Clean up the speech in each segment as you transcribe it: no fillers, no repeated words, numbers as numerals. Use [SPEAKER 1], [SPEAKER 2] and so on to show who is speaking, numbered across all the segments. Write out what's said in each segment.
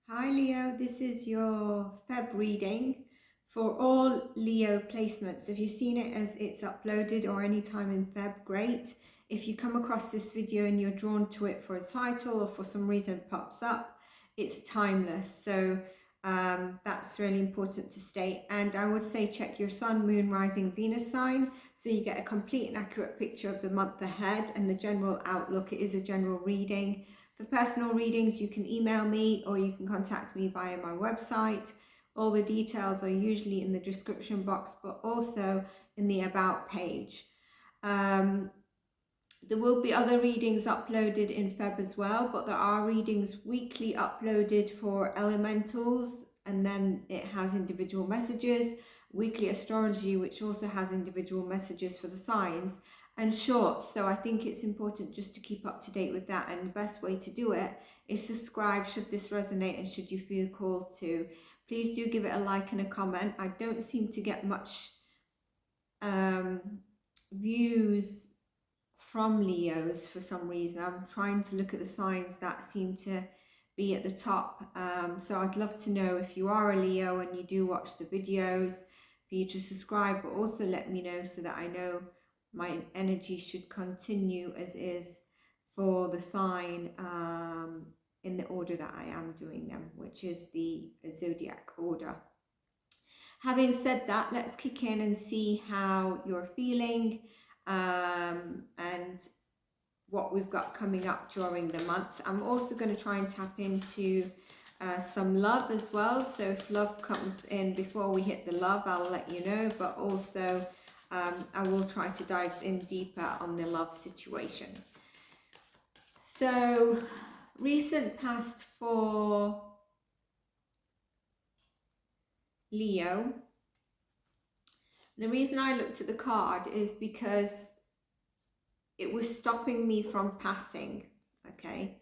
[SPEAKER 1] Hi Leo, this is your Feb reading for all Leo placements. If you've seen it as it's uploaded or any time in Feb, great. If you come across this video and you're drawn to it for a title or for some reason it pops up, it's timeless. So that's really important to state. And I would say check your Sun, Moon, Rising, Venus sign so you get a complete and accurate picture of the month ahead and the general outlook. It is a general reading. For personal readings, you can email me or you can contact me via my website. All the details are usually in the description box, but also in the About page. There will be other readings uploaded in Feb as well, but there are readings weekly uploaded for elementals, and then it has individual messages, weekly astrology, which also has individual messages for the signs, and shorts. So I think it's important just to keep up to date with that, and the best way to do it is subscribe should this resonate and should you feel called to. Please do give it a like and a comment. I don't seem to get much views from Leos for some reason. I'm trying to look at the signs that seem to be at the top. So I'd love to know if you are a Leo and you do watch the videos, for you to subscribe, but also let me know so that I know my energy should continue as is for the sign in the order that I am doing them, which is the zodiac order. Having said that, let's kick in and see how you're feeling and what we've got coming up during the month. I'm also going to try and tap into some love as well. So if love comes in before we hit the love, I'll let you know. But also I will try to dive in deeper on the love situation. So recent past for Leo. The reason I looked at the card is because it was stopping me from passing, okay?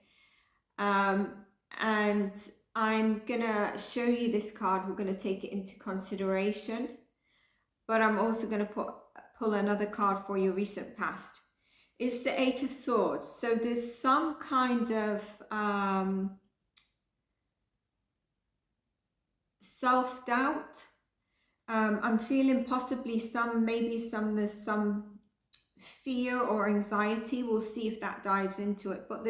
[SPEAKER 1] And I'm gonna show you this card. We're gonna take it into consideration, but I'm also gonna pull another card for your recent past. It's the Eight of Swords. So there's some kind of self-doubt. I'm feeling possibly there's some fear or anxiety. We'll see if that dives into it. But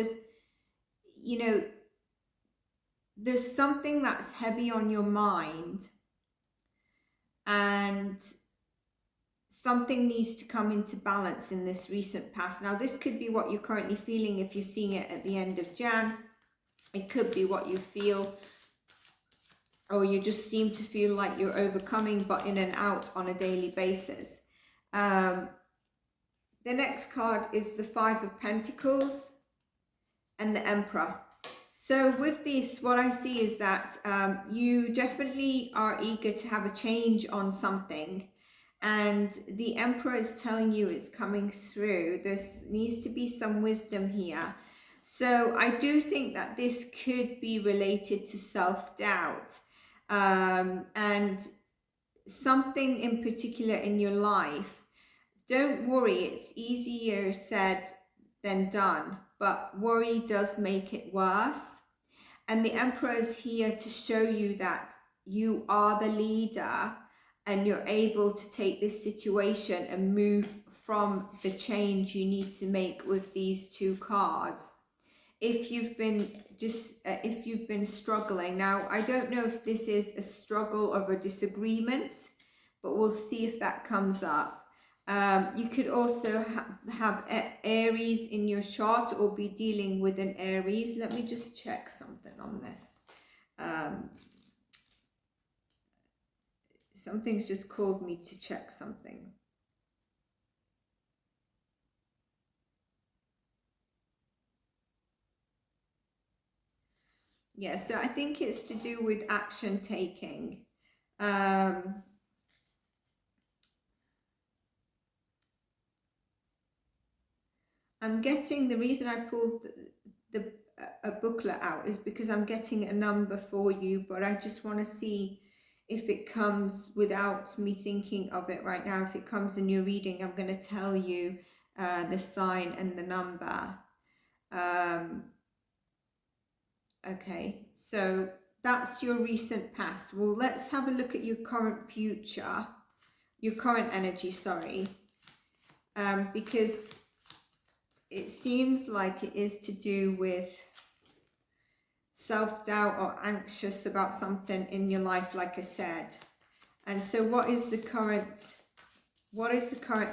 [SPEAKER 1] there's something that's heavy on your mind and something needs to come into balance in this recent past. Now, this could be what you're currently feeling if you're seeing it at the end of Jan. It could be what you feel, or you just seem to feel like you're overcoming but in and out on a daily basis. The next card is the Five of Pentacles and the Emperor. So with this, what I see is that you definitely are eager to have a change on something, and the Emperor is telling you it's coming through. There needs to be some wisdom here. So I do think that this could be related to self-doubt and something in particular in your life. Don't worry, it's easier said than done, but worry does make it worse. And the Emperor is here to show you that you are the leader and you're able to take this situation and move from the change you need to make with these two cards. If you've been struggling, now I don't know if this is a struggle or a disagreement, but we'll see if that comes up. You could also have Aries in your chart or be dealing with an Aries. Let me just check something on this. Something's just called me to check something. Yeah, so I think it's to do with action taking. I'm getting, the reason I pulled a booklet out is because I'm getting a number for you, but I just want to see if it comes without me thinking of it right now. If it comes in your reading, I'm going to tell you the sign and the number. Okay, so That's your recent past. Well, let's have a look at your current future, your current energy, sorry, because it seems like it is to do with self-doubt or anxious about something in your life, like I said. And so what is the current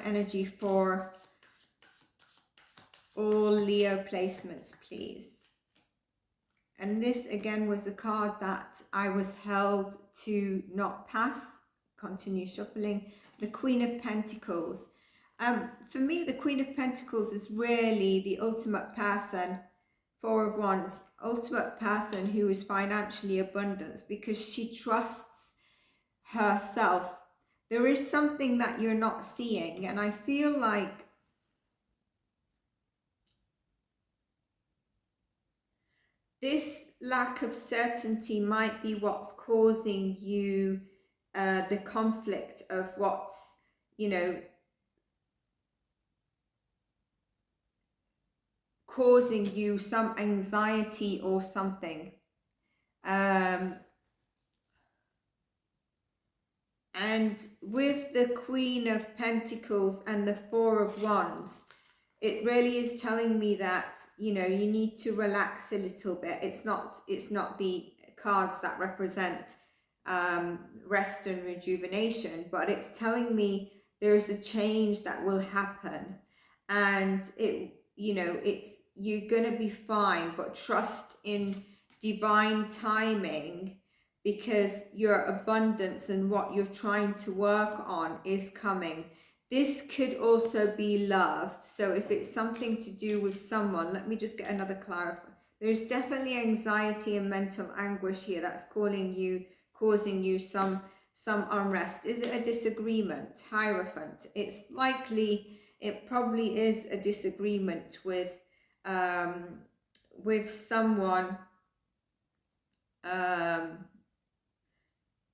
[SPEAKER 1] energy for all Leo placements, please? And this again was the card that I was held to not pass. Continue shuffling. The Queen of Pentacles. For me, the Queen of Pentacles is really the ultimate person, Four of Wands, ultimate person who is financially abundant because she trusts herself. There is something that you're not seeing, and I feel like this lack of certainty might be what's causing you the conflict of what's, you know, causing you some anxiety or something. And with the Queen of Pentacles and the Four of Wands, it really is telling me that, you know, you need to relax a little bit. It's not the cards that represent rest and rejuvenation, but it's telling me there's a change that will happen, and it, you know, you're gonna be fine, but trust in divine timing, because your abundance and what you're trying to work on is coming. This could also be love. So if it's something to do with someone, let me just get another clarifier. There's definitely anxiety and mental anguish here that's causing you some unrest. Is it a disagreement? Hierophant. It's likely, it probably is a disagreement with someone.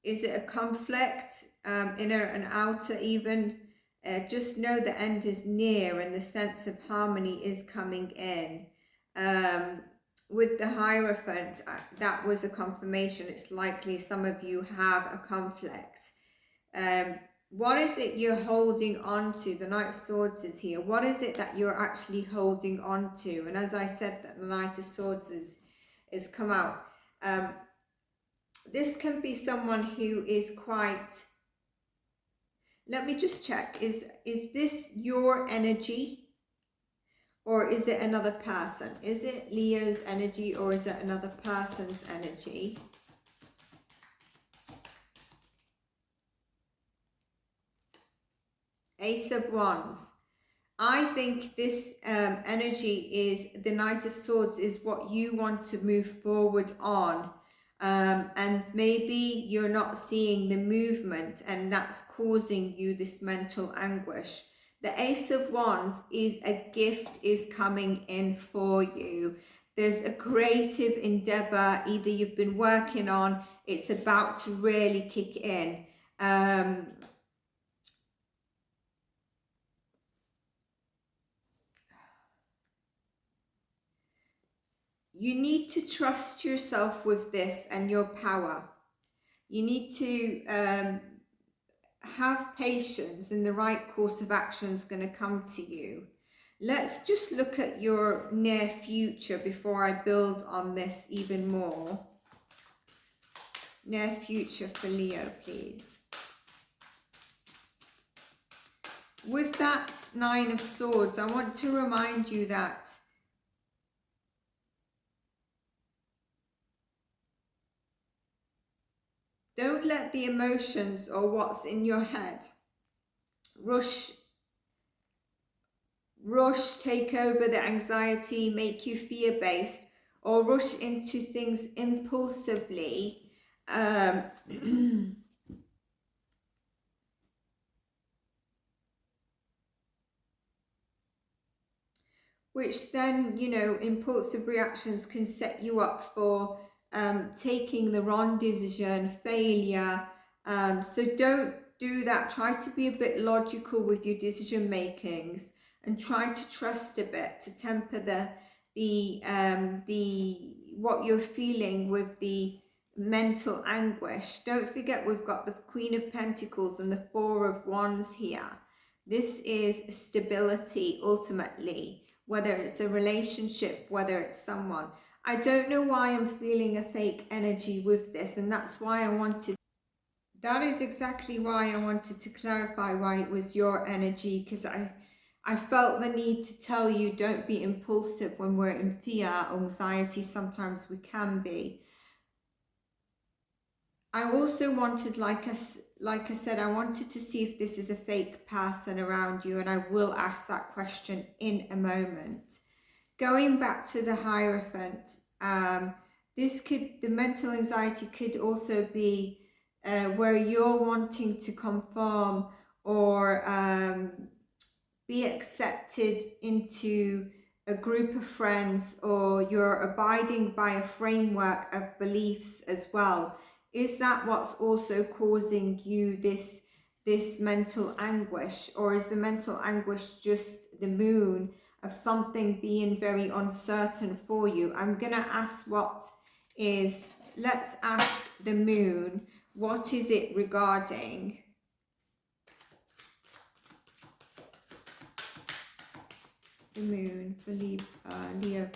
[SPEAKER 1] Is it a conflict, inner and outer even? Just know the end is near and the sense of harmony is coming in. With the Hierophant, that was a confirmation. It's likely some of you have a conflict. What is it you're holding on to? The Knight of Swords is here. What is it that you're actually holding on to? And as I said, that the Knight of Swords is come out. This can be someone who is quite... Let me just check. Is this your energy? Or is it another person? Is it Leo's energy or is it another person's energy? Ace of Wands. I think this energy is the Knight of Swords is what you want to move forward on. And maybe you're not seeing the movement and that's causing you this mental anguish. The Ace of Wands is a gift is coming in for you. There's a creative endeavor either you've been working on, it's about to really kick in. You need to trust yourself with this and your power. You need to have patience, and the right course of action is going to come to you. Let's just look at your near future before I build on this even more. Near future for Leo, please. With that Nine of Swords, I want to remind you that don't let the emotions or what's in your head rush, take over the anxiety, make you fear-based, or rush into things impulsively. Which then, you know, impulsive reactions can set you up for taking the wrong decision, failure. So don't do that. Try to be a bit logical with your decision makings and try to trust a bit to temper the what you're feeling with the mental anguish. Don't forget we've got the Queen of Pentacles and the Four of Wands here. This is stability ultimately, whether it's a relationship, whether it's someone. I don't know why I'm feeling a fake energy with this, and that's why that is exactly why I wanted to clarify why it was your energy, because I felt the need to tell you don't be impulsive when we're in fear, anxiety, sometimes we can be. I also wanted, like I said, I wanted to see if this is a fake person around you, and I will ask that question in a moment. Going back to the Hierophant, the mental anxiety could also be where you're wanting to conform or be accepted into a group of friends, or you're abiding by a framework of beliefs as well. Is that what's also causing you this mental anguish, or is the mental anguish just the moon of something being very uncertain for you? I'm gonna ask let's ask the moon, what is it regarding? The moon for Leo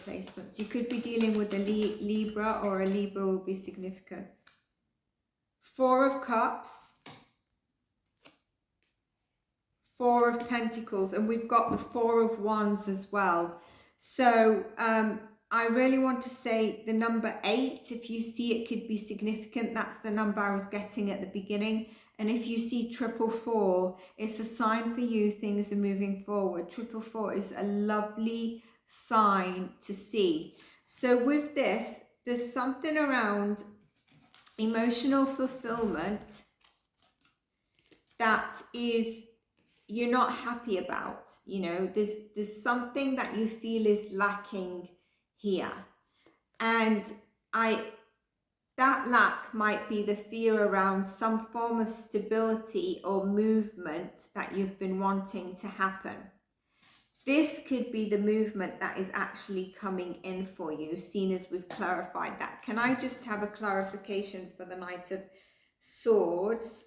[SPEAKER 1] placements. You could be dealing with a Libra, or a Libra will be significant. Four of Cups, Four of Pentacles, and we've got the Four of Wands as well. So I really want to say the number 8, if you see it could be significant. That's the number I was getting at the beginning. And if you see 444, it's a sign for you, things are moving forward. 444 is a lovely sign to see. So with this, there's something around emotional fulfillment that you're not happy about. You know, there's something that you feel is lacking here. And that lack might be the fear around some form of stability or movement that you've been wanting to happen. This could be the movement that is actually coming in for you, seeing as we've clarified that. Can I just have a clarification for the Knight of Swords?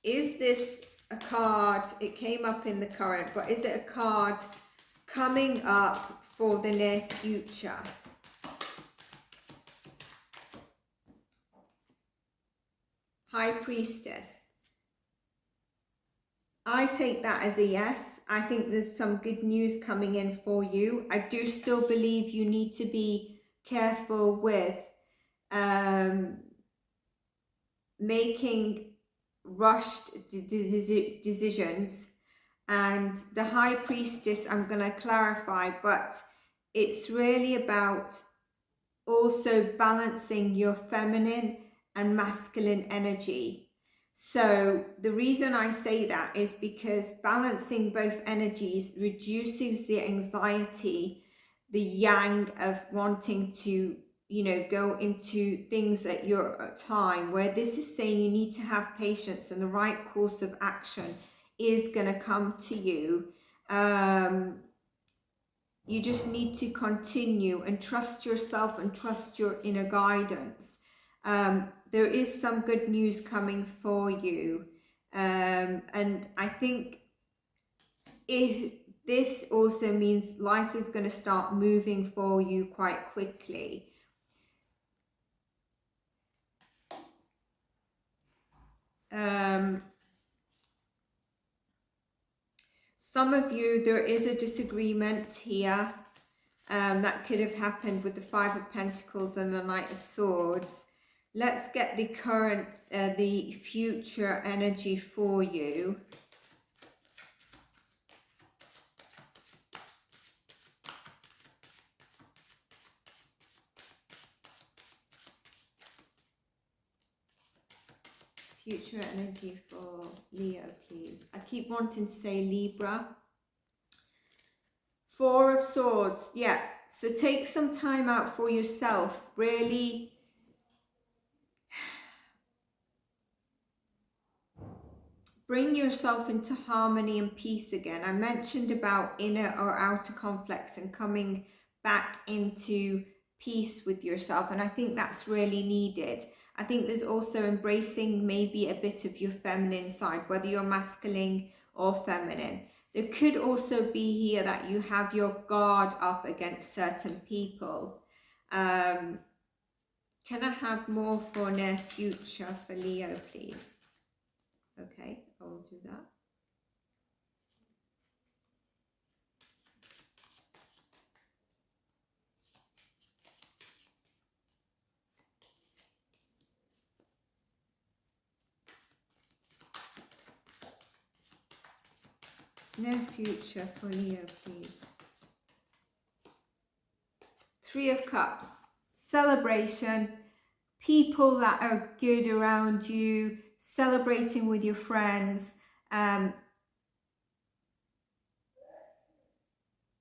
[SPEAKER 1] Is this a card? It came up in the current, but is it a card coming up for the near future? High Priestess. I take that as a yes. I think there's some good news coming in for you. I do still believe you need to be careful with making rushed decisions. And the High Priestess, I'm going to clarify, but it's really about also balancing your feminine and masculine energy. So the reason I say that is because balancing both energies reduces the anxiety, the yang of wanting to, you know, go into things at your time, where this is saying you need to have patience and the right course of action is going to come to you. You just need to continue and trust yourself and trust your inner guidance. There is some good news coming for you. And I think this also means life is going to start moving for you quite quickly. Some of you, there is a disagreement here that could have happened with the Five of Pentacles and the Knight of Swords. Let's get the current, the future energy for you. Future energy for Leo, please. I keep wanting to say Libra. Four of Swords, yeah. So take some time out for yourself. Really bring yourself into harmony and peace again. I mentioned about inner or outer conflicts and coming back into peace with yourself, and I think that's really needed. I think there's also embracing maybe a bit of your feminine side, whether you're masculine or feminine. There could also be here that you have your guard up against certain people. Can I have more for near future for Leo, please? Okay, I will do that. Near future for Leo, please. 3 of Cups, celebration, people that are good around you, celebrating with your friends,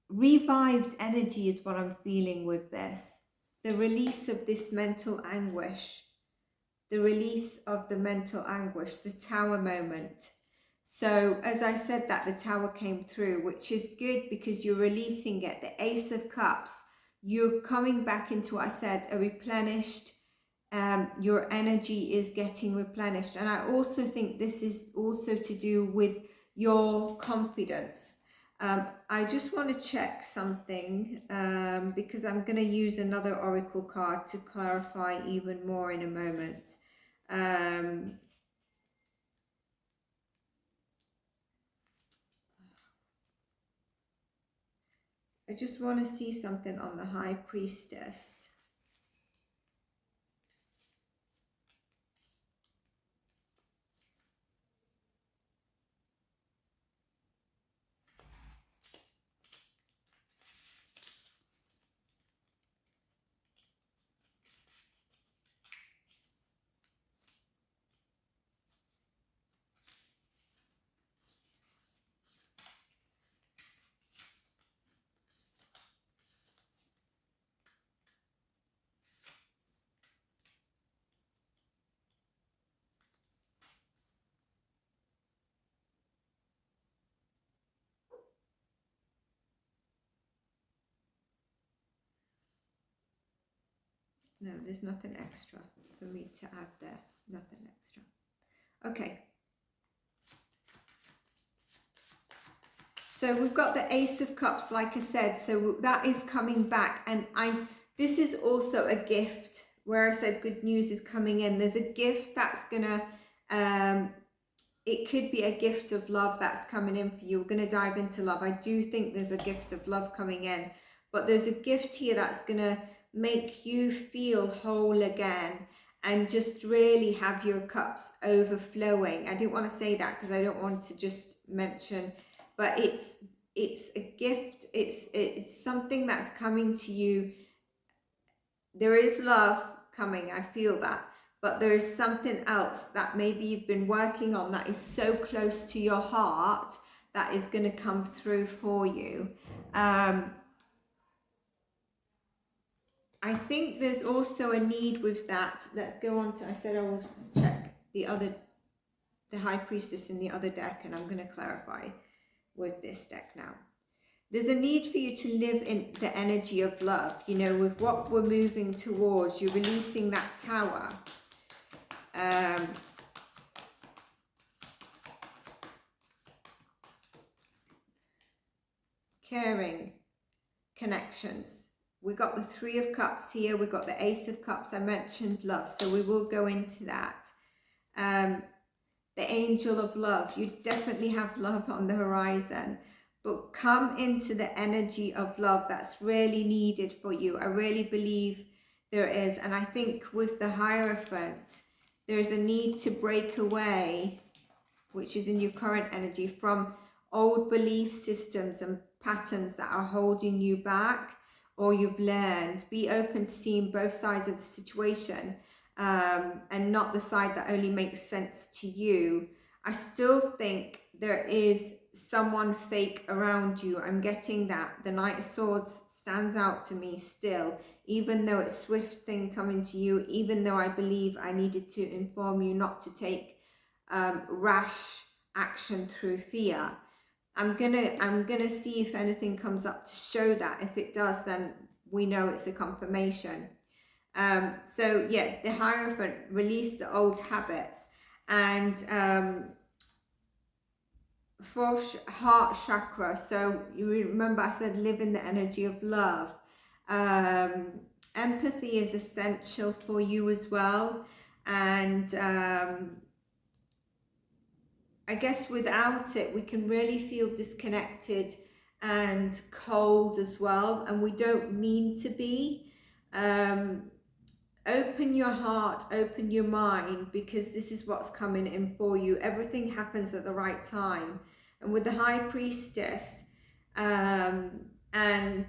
[SPEAKER 1] revived energy is what I'm feeling with this. The release of this mental anguish, the release of the mental anguish, the Tower moment. So as I said that, the Tower came through, which is good because you're releasing it. The Ace of Cups, you're coming back into what I said, a replenished, your energy is getting replenished. And I also think this is also to do with your confidence. I just want to check something because I'm going to use another oracle card to clarify even more in a moment. I just want to see something on the High Priestess. No, there's nothing extra for me to add there. Nothing extra. Okay. So we've got the Ace of Cups, like I said, so that is coming back. And this is also a gift where I said good news is coming in. There's a gift that's gonna, it could be a gift of love that's coming in for you. We're gonna dive into love. I do think there's a gift of love coming in, but there's a gift here that's gonna make you feel whole again and just really have your cups overflowing. I didn't want to say that because I don't want to just mention, but it's a gift. It's something that's coming to you. There is love coming, I feel that, but there is something else that maybe you've been working on that is so close to your heart that is going to come through for you. I think there's also a need with that. Let's go on to, I said I will check the High Priestess in the other deck, and I'm going to clarify with this deck now. There's a need for you to live in the energy of love, you know, with what we're moving towards. You're releasing that Tower. Caring connections. We got the 3 of Cups here. We got the Ace of Cups. I mentioned love, so we will go into that. The Angel of Love. You definitely have love on the horizon, but come into the energy of love that's really needed for you. I really believe there is, and I think with the Hierophant, there's a need to break away, which is in your current energy, from old belief systems and patterns that are holding you back, or you've learned. Be open to seeing both sides of the situation, and not the side that only makes sense to you. I still think there is someone fake around you. I'm getting that. The Knight of Swords stands out to me still, even though it's swift thing coming to you, even though I believe I needed to inform you not to take rash action through fear. I'm gonna see if anything comes up to show that. If it does, then we know it's a confirmation. So yeah, the Hierophant, release the old habits. And fourth heart chakra, so you remember I said live in the energy of love. Empathy is essential for you as well. And I guess without it, we can really feel disconnected and cold as well, and we don't mean to be. Open your heart, open your mind, because this is what's coming in for you. Everything happens at the right time. And with the High Priestess, and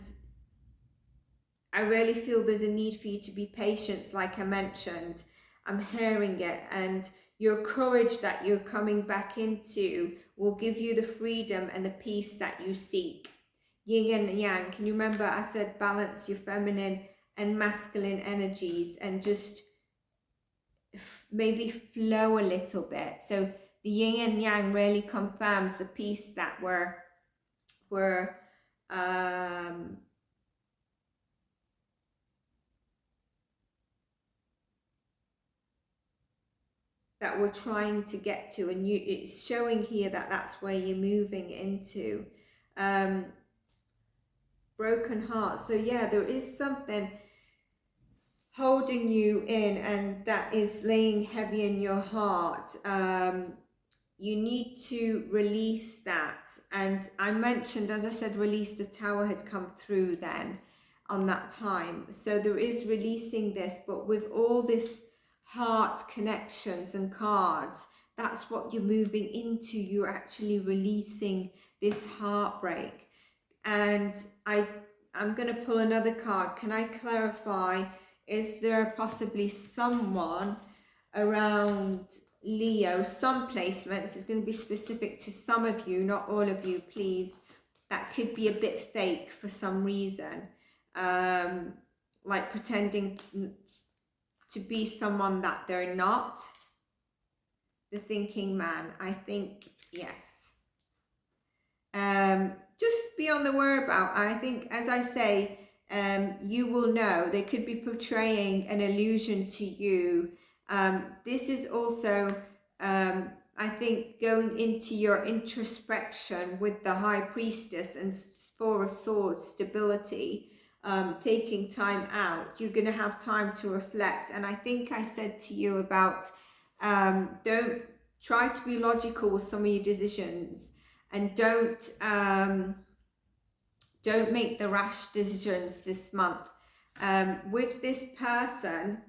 [SPEAKER 1] I really feel there's a need for you to be patient, like I mentioned. I'm hearing it, and your courage that you're coming back into will give you the freedom and the peace that you seek. Yin and Yang, can you remember I said balance your feminine and masculine energies and just maybe flow a little bit. So the Yin and Yang really confirms the peace that we're trying to get to, and it's showing here that that's where you're moving into. Broken heart. So yeah, there is something holding you in, and that is laying heavy in your heart. You need to release that. And I mentioned, as I said, release, the Tower had come through then on that time. So there is releasing this, but with all this heart connections and cards, that's what you're moving into. You're actually releasing this heartbreak. And I'm going to pull another card. Can I clarify, is there possibly someone around Leo, some placements, it's going to be specific to some of you, not all of you, please, that could be a bit fake for some reason, like pretending to be someone that they're not. The thinking man, I think, yes. Just be on the whereabout. I think, as I say, you will know. They could be portraying an illusion to you. This is also, I think, going into your introspection with the High Priestess and Four of Swords, stability, taking time out. You're going to have time to reflect. And I think I said to you about don't try to be logical with some of your decisions, and don't make the rash decisions this month. With this person,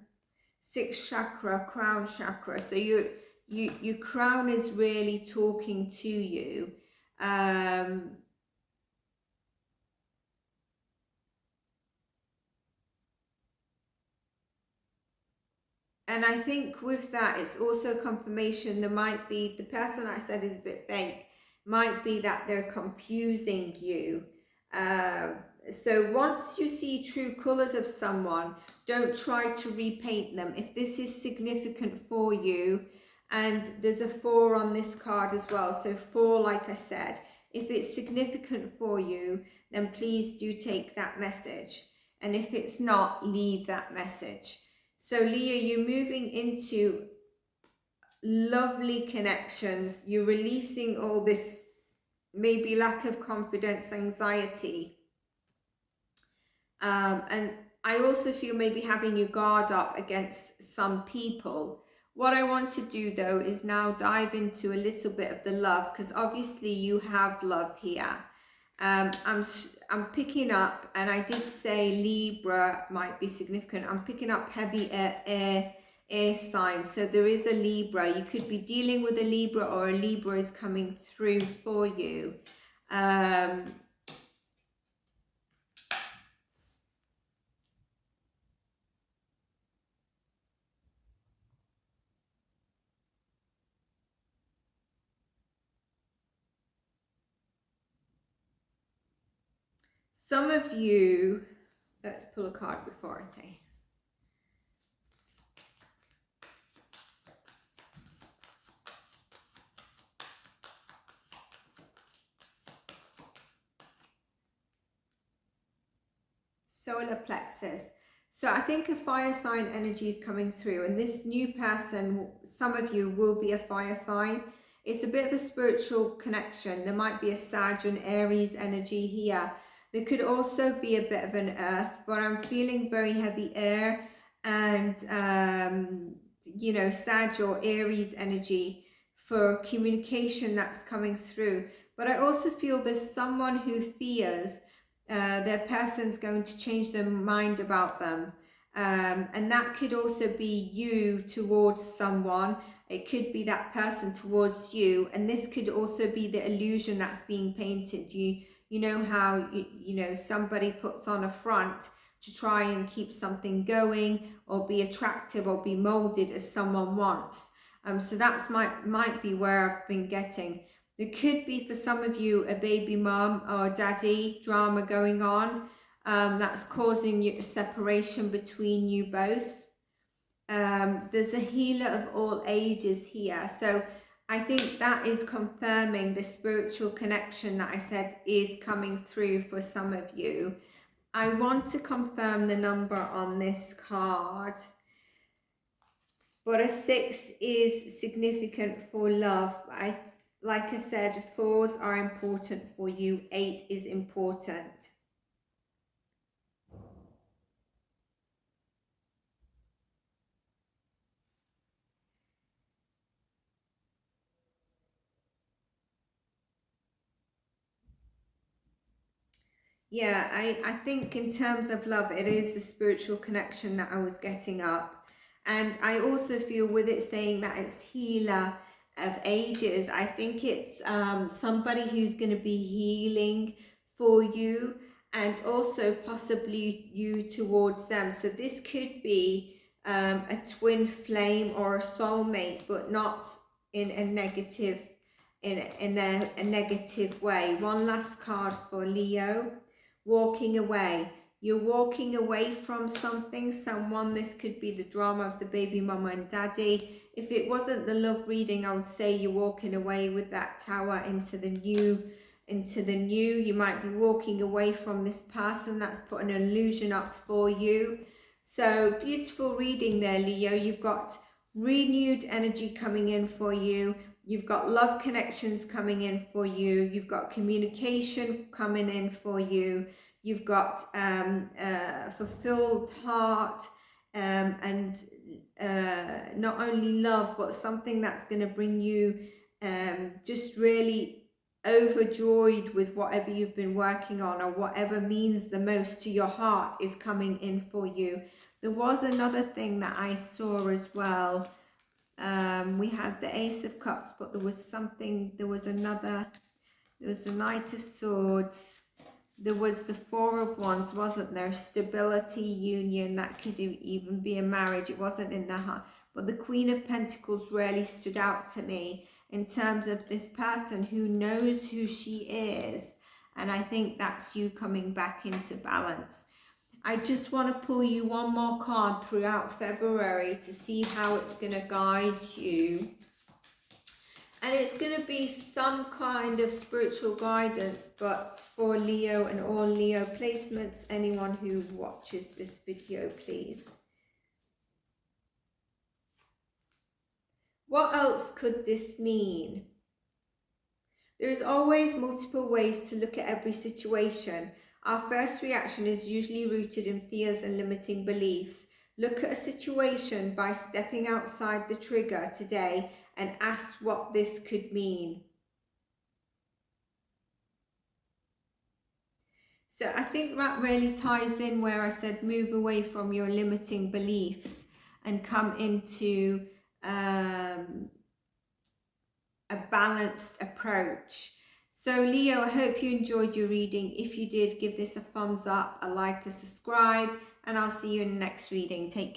[SPEAKER 1] 6th chakra, crown chakra, so your crown is really talking to you. And I think with that, it's also confirmation. There might be, the person I said is a bit fake, might be that they're confusing you. So once you see true colors of someone, don't try to repaint them. If this is significant for you, and there's a 4 on this card as well. So 4, like I said, if it's significant for you, then please do take that message. And if it's not, leave that message. So Leo, you're moving into lovely connections. You're releasing all this maybe lack of confidence, anxiety. And I also feel maybe having your guard up against some people. What I want to do though is now dive into a little bit of the love, because obviously you have love here. I'm picking up, and I did say Libra might be significant. I'm picking up heavy air signs. So there is a Libra. You could be dealing with a Libra, or a Libra is coming through for you. Some of you, let's pull a card before I say. solar plexus. So I think a fire sign energy is coming through, and this new person, some of you will be a fire sign. It's a bit of a spiritual connection. There might be a Sag and Aries energy here. There could also be a bit of an earth, but I'm feeling very heavy air and, you know, Sag or Aries energy for communication that's coming through. But I also feel there's someone who fears their person's going to change their mind about them. And that could also be you towards someone. It could be that person towards you. And this could also be the illusion that's being painted. You know how, you know, somebody puts on a front to try and keep something going or be attractive or be molded as someone wants. So that's might be where I've been getting. There could be for some of you a baby mum or daddy drama going on that's causing you a separation between you both. There's a healer of all ages here. So I think that is confirming the spiritual connection that I said is coming through for some of you. I want to confirm the number on this card. But a 6 is significant for love. Like I said, 4s are important for you. 8 is important. Yeah, I think in terms of love, it is the spiritual connection that I was getting up. And I also feel with it saying that it's healer of ages, I think it's somebody who's going to be healing for you and also possibly you towards them. So this could be a twin flame or a soulmate, but not in a negative a negative way. One last card for Leo. Walking away. You're walking away from something, someone. This could be the drama of the baby mama and daddy. If it wasn't the love reading, I would say you're walking away with that tower into the new. You might be walking away from this person that's put an illusion up for you. So beautiful reading there, Leo. You've got renewed energy coming in for you. You've got love connections coming in for you. You've got communication coming in for you. You've got fulfilled heart and not only love, but something that's going to bring you just really overjoyed with whatever you've been working on, or whatever means the most to your heart is coming in for you. There was another thing that I saw as well. We had the Ace of Cups, but there was the Knight of Swords, there was the Four of Wands, wasn't there? Stability, union, that could even be a marriage. It wasn't in the heart, but the Queen of Pentacles really stood out to me in terms of this person who knows who she is, and I think that's you coming back into balance. I just want to pull you one more card throughout February to see how it's going to guide you. And it's going to be some kind of spiritual guidance, but for Leo and all Leo placements, anyone who watches this video, please. What else could this mean? There's always multiple ways to look at every situation. Our first reaction is usually rooted in fears and limiting beliefs. Look at a situation by stepping outside the trigger today and ask what this could mean. So I think that really ties in where I said move away from your limiting beliefs and come into a balanced approach. So Leo, I hope you enjoyed your reading. If you did, give this a thumbs up, a like, a subscribe, and I'll see you in the next reading. Take care.